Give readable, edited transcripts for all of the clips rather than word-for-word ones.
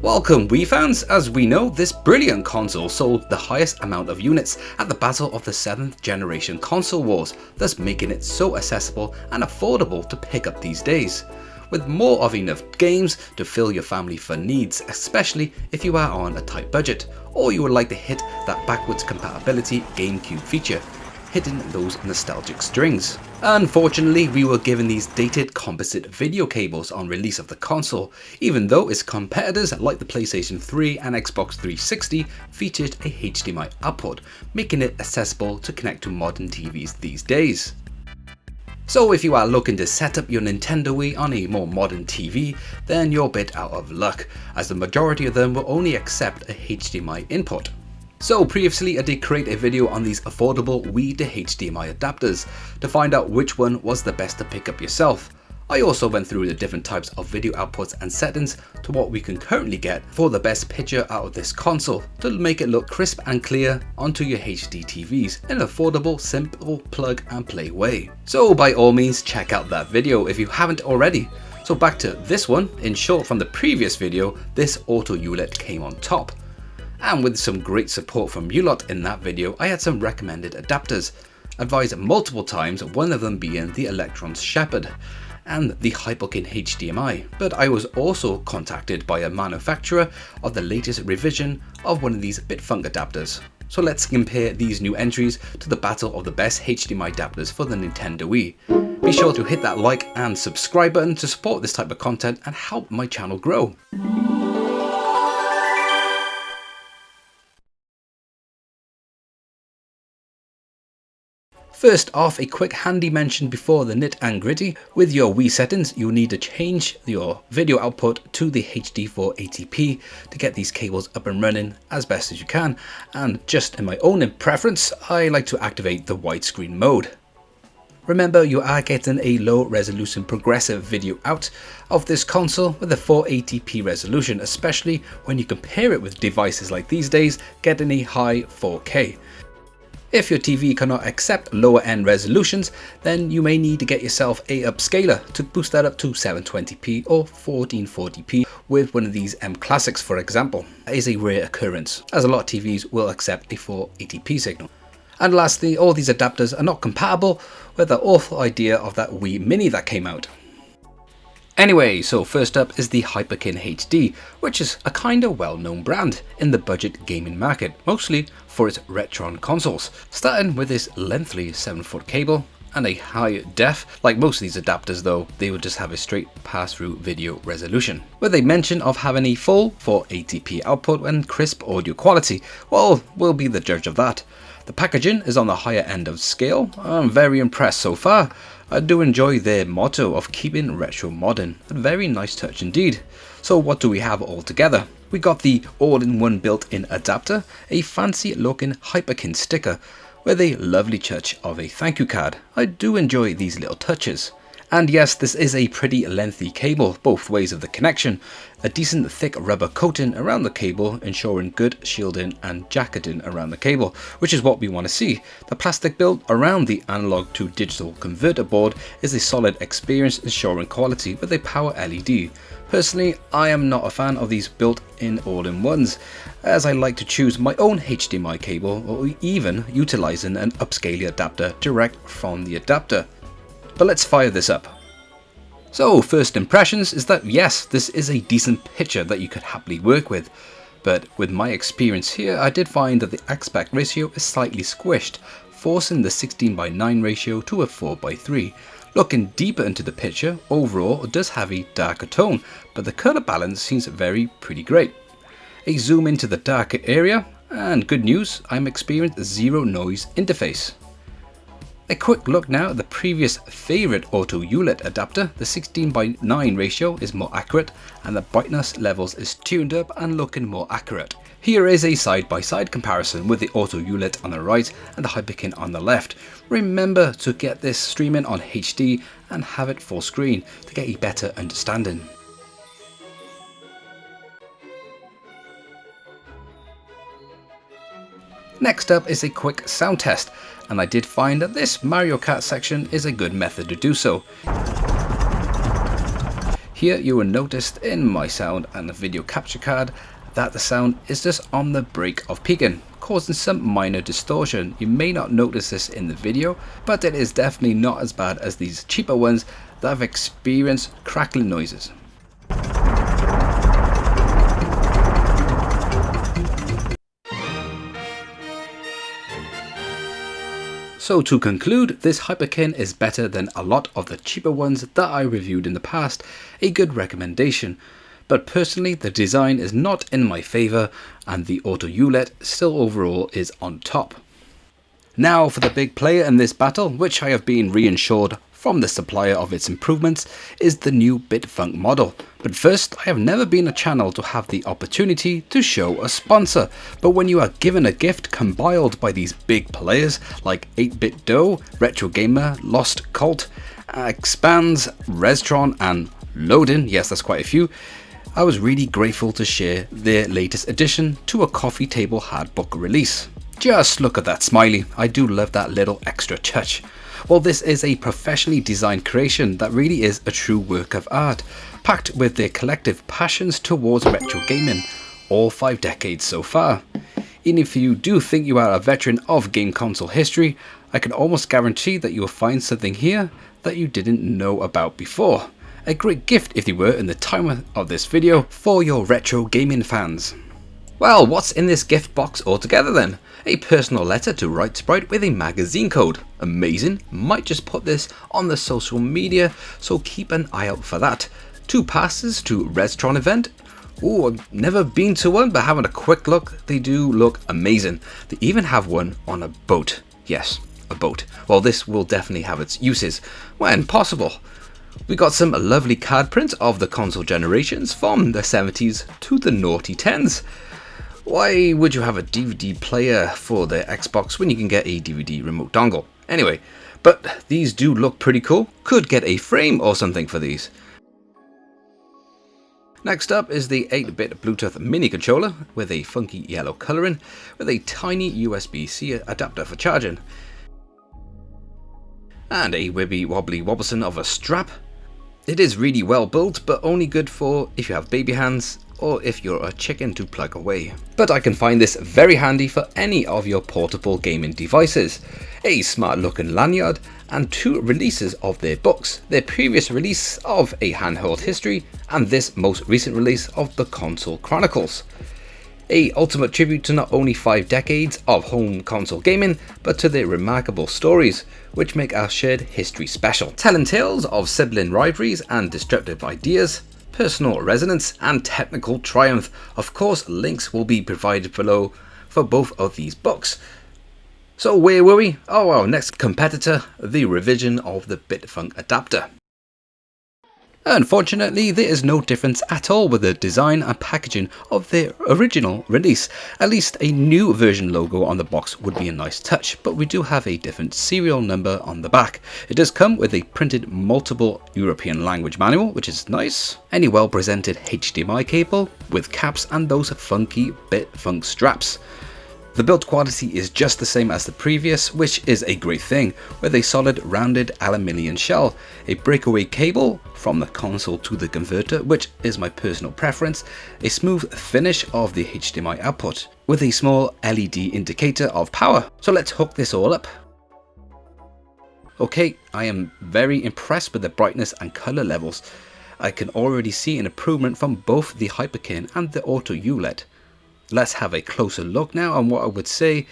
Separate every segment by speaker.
Speaker 1: Welcome Wii fans. As we know, this brilliant console sold the highest amount of units at the battle of the 7th generation console wars, thus making it so accessible and affordable to pick up these days. With more of enough games to fill your family fun needs, especially if you are on a tight budget, or you would like to hit that backwards compatibility GameCube feature, hitting those nostalgic strings. Unfortunately, we were given these dated composite video cables on release of the console, even though its competitors like the PlayStation 3 and Xbox 360 featured a HDMI output, making it accessible to connect to modern TVs these days. So if you are looking to set up your Nintendo Wii on a more modern TV, then you're a bit out of luck, as the majority of them will only accept a HDMI input. So previously I did create a video on these affordable Wii to HDMI adapters to find out which one was the best to pick up yourself. I also went through the different types of video outputs and settings to what we can currently get for the best picture out of this console to make it look crisp and clear onto your HDTVs in an affordable, simple plug and play way. So by all means check out that video if you haven't already. So back to this one. In short, from the previous video, this auto ULED came on top. And with some great support from you lot in that video, I had some recommended adapters, advised multiple times, one of them being the Electron Shepherd and the Hyperkin HDMI, but I was also contacted by a manufacturer of the latest revision of one of these Bitfunx adapters. So let's compare these new entries to the battle of the best HDMI adapters for the Nintendo Wii. Be sure to hit that like and subscribe button to support this type of content and help my channel grow. First off, a quick handy mention before the nit and gritty. With your Wii settings, you'll need to change your video output to the HD 480p to get these cables up and running as best as you can. And just in my own preference, I like to activate the widescreen mode. Remember, you are getting a low resolution progressive video out of this console with a 480p resolution, especially when you compare it with devices like these days getting a high 4K. If your TV cannot accept lower end resolutions, then you may need to get yourself a upscaler to boost that up to 720p or 1440p with one of these M Classics, for example. That is a rare occurrence, as a lot of TVs will accept a 480p signal. And lastly, all these adapters are not compatible with the awful idea of that Wii Mini that came out. Anyway, so first up is the Hyperkin HD, which is a kinda well-known brand in the budget gaming market, mostly for its Retron consoles. Starting with this lengthy 7-foot cable and a high def. Like most of these adapters though, they will just have a straight pass-through video resolution. With a mention of having a full 480p output and crisp audio quality, well, we'll be the judge of that. The packaging is on the higher end of scale. I'm very impressed so far. I do enjoy their motto of keeping retro modern, a very nice touch indeed. So what do we have all together? We got the all-in-one built-in adapter, a fancy looking Hyperkin sticker with a lovely touch of a thank you card. I do enjoy these little touches. And yes, this is a pretty lengthy cable both ways of the connection. A decent thick rubber coating around the cable ensuring good shielding and jacketing around the cable, which is what we want to see. The plastic built around the analog to digital converter board is a solid experience ensuring quality with a power LED. Personally, I am not a fan of these built-in all-in-ones, as I like to choose my own HDMI cable or even utilizing an upscaler adapter direct from the adapter. But let's fire this up. So first impressions is that yes, this is a decent picture that you could happily work with, but with my experience here, I did find that the aspect ratio is slightly squished, forcing the 16:9 ratio to a 4:3. Looking deeper into the picture, overall it does have a darker tone, but the color balance seems pretty great. A zoom into the darker area, and good news, I'm experiencing zero noise interface. A quick look now at the previous favorite auto ULED adapter. The 16:9 ratio is more accurate and the brightness levels is tuned up and looking more accurate. Here is a side-by-side comparison with the auto ULED on the right and the Hyperkin on the left. Remember to get this streaming on HD and have it full screen to get a better understanding. Next up is a quick sound test, and I did find that this Mario Kart section is a good method to do so. Here you will notice in my sound and the video capture card that the sound is just on the brink of peaking, causing some minor distortion. You may not notice this in the video, but it is definitely not as bad as these cheaper ones that have experienced crackling noises. So to conclude, this Hyperkin is better than a lot of the cheaper ones that I reviewed in the past, a good recommendation. But personally, the design is not in my favour and the auto ULED still overall is on top. Now for the big player in this battle, which I have been reassured from the supplier of its improvements, is the new Bitfunx model. But first, I have never been a channel to have the opportunity to show a sponsor, but when you are given a gift compiled by these big players like 8-Bit Doe, Retro Gamer, Lost Cult, Expands, Resitron and Loadin, yes that's quite a few, I was really grateful to share their latest addition to a coffee table hardbook release. Just look at that smiley, I do love that little extra touch. Well, this is a professionally designed creation that really is a true work of art, packed with their collective passions towards retro gaming, all 5 decades so far. Even if you do think you are a veteran of game console history, I can almost guarantee that you will find something here that you didn't know about before. A great gift if you were in the time of this video for your retro gaming fans. Well, what's in this gift box altogether then? A personal letter to Right Sprite with a magazine code. Amazing, might just put this on the social media, so keep an eye out for that. 2 passes to Resitron event. Ooh, I've never been to one, but having a quick look, they do look amazing. They even have one on a boat. Yes, a boat. Well, this will definitely have its uses when possible. We got some lovely card prints of the console generations from the 70s to the naughty 10s. Why would you have a DVD player for the Xbox when you can get a DVD remote dongle? Anyway, but these do look pretty cool. Could get a frame or something for these. Next up is the 8-bit Bluetooth mini controller with a funky yellow colouring with a tiny USB-C adapter for charging. And a wibby wobbly wobbleson of a strap. It is really well built, but only good for if you have baby hands or if you're a chicken to plug away. But I can find this very handy for any of your portable gaming devices. A smart looking lanyard and 2 releases of their books, their previous release of A Handheld History and this most recent release of the Console Chronicles. A ultimate tribute to not only 5 decades of home console gaming, but to their remarkable stories, which make our shared history special. Telling tales of sibling rivalries and destructive ideas, personal resonance and technical triumph. Of course, links will be provided below for both of these books. So where were we? Oh, our next competitor, the revision of the Bitfunx adapter. Unfortunately, there is no difference at all with the design and packaging of their original release. At least a new version logo on the box would be a nice touch, but we do have a different serial number on the back. It does come with a printed multiple European language manual, which is nice. And a well presented HDMI cable with caps and those funky Bitfunx straps. The build quality is just the same as the previous, which is a great thing, with a solid rounded aluminium shell, a breakaway cable from the console to the converter, which is my personal preference, a smooth finish of the HDMI output, with a small LED indicator of power. So let's hook this all up. Okay, I am very impressed with the brightness and colour levels. I can already see an improvement from both the Hyperkin and the Auto ULED. Let's have a closer look now on what I would say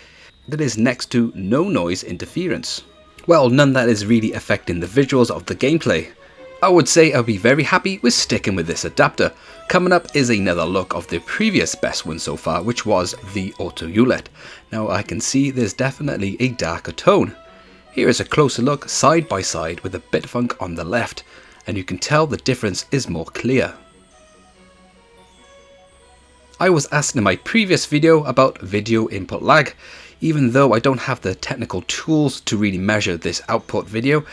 Speaker 1: that is next to no noise interference. Well, none that is really affecting the visuals of the gameplay. I would say I'll be very happy with sticking with this adapter. Coming up is another look of the previous best one so far, which was the Auto ULED. Now I can see there's definitely a darker tone. Here is a closer look side by side with the Bitfunx on the left, and you can tell the difference is more clear. I was asked in my previous video about video input lag, even though I don't have the technical tools to really measure this output video,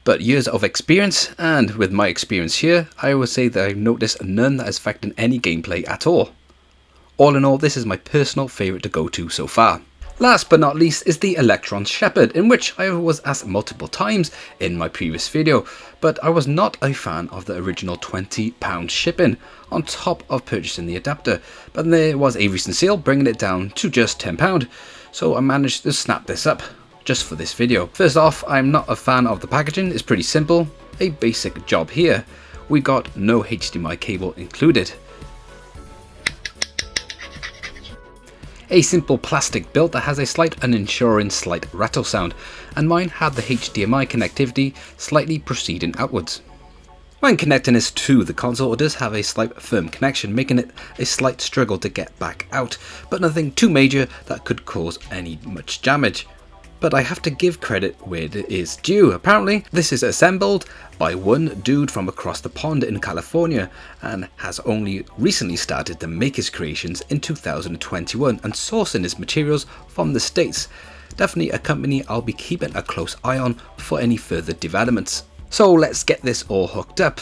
Speaker 1: but years of experience, and with my experience here, I would say that I've noticed none that is affecting any gameplay at all. All in all, this is my personal favourite to go to so far. Last but not least is the Electron Shepherd, in which I was asked multiple times in my previous video, but I was not a fan of the original £20 shipping on top of purchasing the adapter, but there was a recent sale bringing it down to just £10, so I managed to snap this up just for this video. First off, I'm not a fan of the packaging. It's pretty simple, a basic job here. We got no HDMI cable included. A simple plastic build that has a slight unensuring slight rattle sound, and mine had the HDMI connectivity slightly proceeding outwards. When connecting this to the console, it does have a slight firm connection, making it a slight struggle to get back out, but nothing too major that could cause any much damage. But I have to give credit where it is due. Apparently, this is assembled by one dude from across the pond in California and has only recently started to make his creations in 2021 and sourcing his materials from the States. Definitely a company I'll be keeping a close eye on for any further developments. So let's get this all hooked up.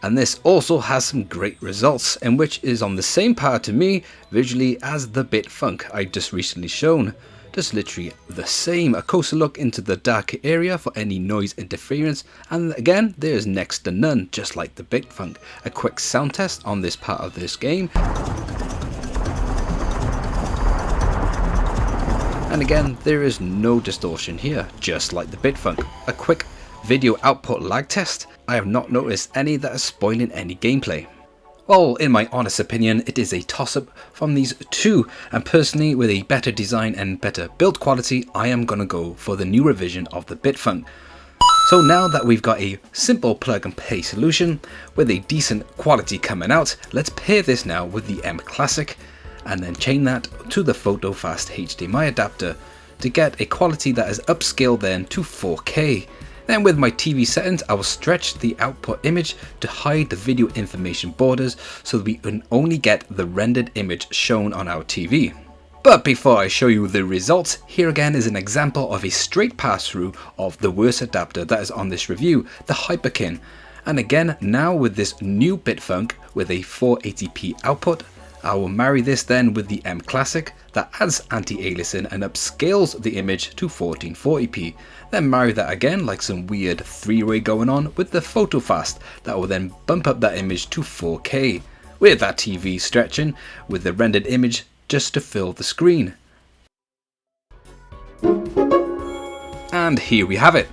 Speaker 1: And this also has some great results, in which is on the same par to me visually as the Bitfunk I just recently shown. Just literally the same. A closer look into the dark area for any noise interference, and again there is next to none, just like the Bitfunk. A quick sound test on this part of this game, and again there is no distortion here, just like the Bitfunk. A quick video output lag test. I have not noticed any that are spoiling any gameplay. Well, in my honest opinion, it is a toss-up from these two, and personally with a better design and better build quality, I am gonna go for the new revision of the Bitfunk. So now that we've got a simple plug and play solution with a decent quality coming out, let's pair this now with the M Classic and then chain that to the PhotoFast HDMI adapter to get a quality that is upscaled then to 4K. Then with my TV settings, I will stretch the output image to hide the video information borders so that we can only get the rendered image shown on our TV. But before I show you the results, here again is an example of a straight pass through of the worst adapter that is on this review, the Hyperkin. And again, now with this new Bitfunk with a 480p output, I will marry this then with the M Classic that adds anti-aliasing and upscales the image to 1440p. Then marry that again like some weird three-way going on with the PhotoFast that will then bump up that image to 4K, with that TV stretching with the rendered image just to fill the screen. And here we have it.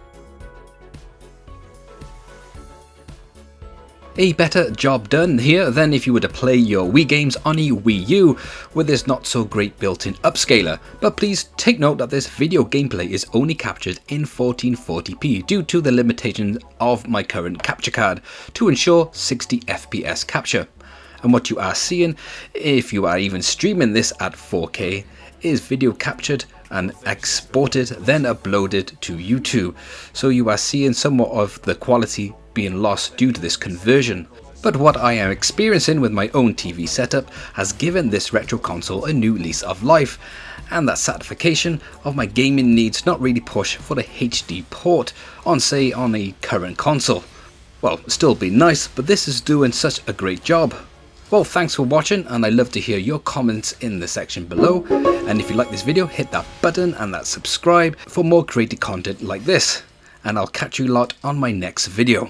Speaker 1: A better job done here than if you were to play your Wii games on a Wii U with this not so great built-in upscaler, but please take note that this video gameplay is only captured in 1440p due to the limitations of my current capture card to ensure 60 FPS capture. And what you are seeing, if you are even streaming this at 4K, is video captured and exported then uploaded to YouTube, so you are seeing somewhat of the quality being lost due to this conversion. But what I am experiencing with my own TV setup has given this retro console a new lease of life, and that satisfaction of my gaming needs not really push for the HD port on say on a current console. Well, still be nice, but this is doing such a great job. Well, thanks for watching, and I'd love to hear your comments in the section below, and if you like this video, hit that button and that subscribe for more creative content like this, and I'll catch you lot on my next video.